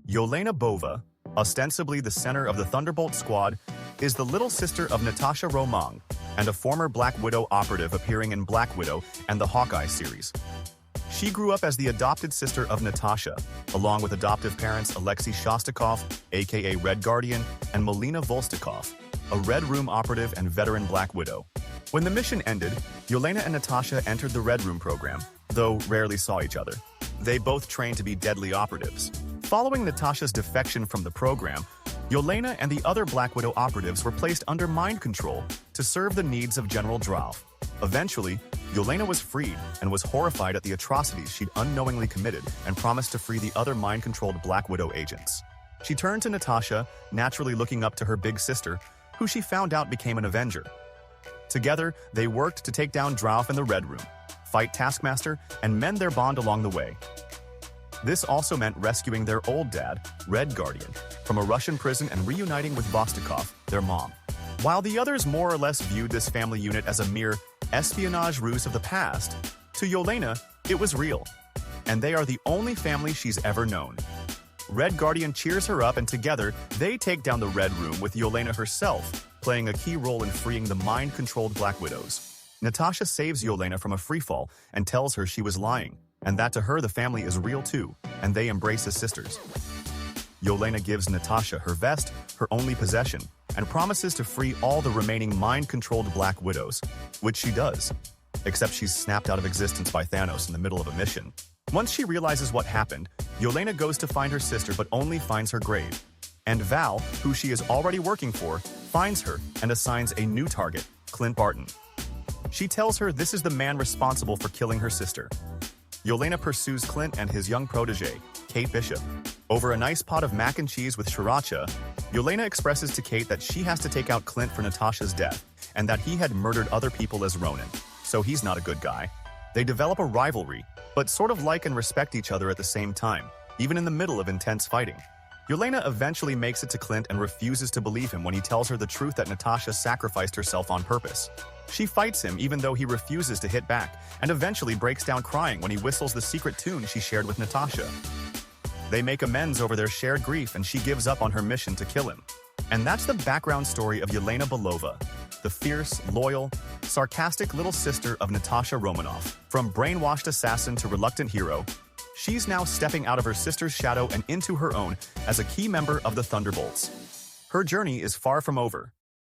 Yolena Bova, ostensibly the center of the Thunderbolts squad, is the little sister of Natasha Romanoff and a former Black Widow operative appearing in Black Widow and the Hawkeye series. She grew up as the adopted sister of Natasha, along with adoptive parents Alexei Shostakov, aka Red Guardian, and Melina Volstikov, a Red Room operative and veteran Black Widow. When the mission ended, Yelena and Natasha entered the Red Room program, though rarely saw each other. They both trained to be deadly operatives. Following Natasha's defection from the program, Yelena and the other Black Widow operatives were placed under mind control to serve the needs of General Drauf. Eventually, Yelena was freed and was horrified at the atrocities she'd unknowingly committed and promised to free the other mind-controlled Black Widow agents. She turned to Natasha, naturally looking up to her big sister, who she found out became an Avenger. Together, they worked to take down Drauf in the Red Room, fight Taskmaster, and mend their bond along the way. This also meant rescuing their old dad, Red Guardian, from a Russian prison and reuniting with Vostokov, their mom. While the others more or less viewed this family unit as a mere espionage ruse of the past, to Yelena, it was real. And they are the only family she's ever known. Red Guardian cheers her up, and together, they take down the Red Room with Yelena herself, playing a key role in freeing the mind-controlled Black Widows. Natasha saves Yelena from a freefall and tells her she was lying, and that to her the family is real too, and they embrace as sisters. Yelena gives Natasha her vest, her only possession, and promises to free all the remaining mind-controlled Black Widows, which she does, except she's snapped out of existence by Thanos in the middle of a mission. Once she realizes what happened, Yelena goes to find her sister but only finds her grave. And Val, who she is already working for, finds her and assigns a new target, Clint Barton. She tells her this is the man responsible for killing her sister. Yelena pursues Clint and his young protege, Kate Bishop. Over a nice pot of mac and cheese with sriracha, Yelena expresses to Kate that she has to take out Clint for Natasha's death, and that he had murdered other people as Ronin, so he's not a good guy. They develop a rivalry, but sort of like and respect each other at the same time, even in the middle of intense fighting. Yelena eventually makes it to Clint and refuses to believe him when he tells her the truth that Natasha sacrificed herself on purpose. She fights him even though he refuses to hit back, and eventually breaks down crying when he whistles the secret tune she shared with Natasha. They make amends over their shared grief, and she gives up on her mission to kill him. And that's the background story of Yelena Belova, the fierce, loyal, sarcastic little sister of Natasha Romanoff. From brainwashed assassin to reluctant hero, she's now stepping out of her sister's shadow and into her own as a key member of the Thunderbolts. Her journey is far from over.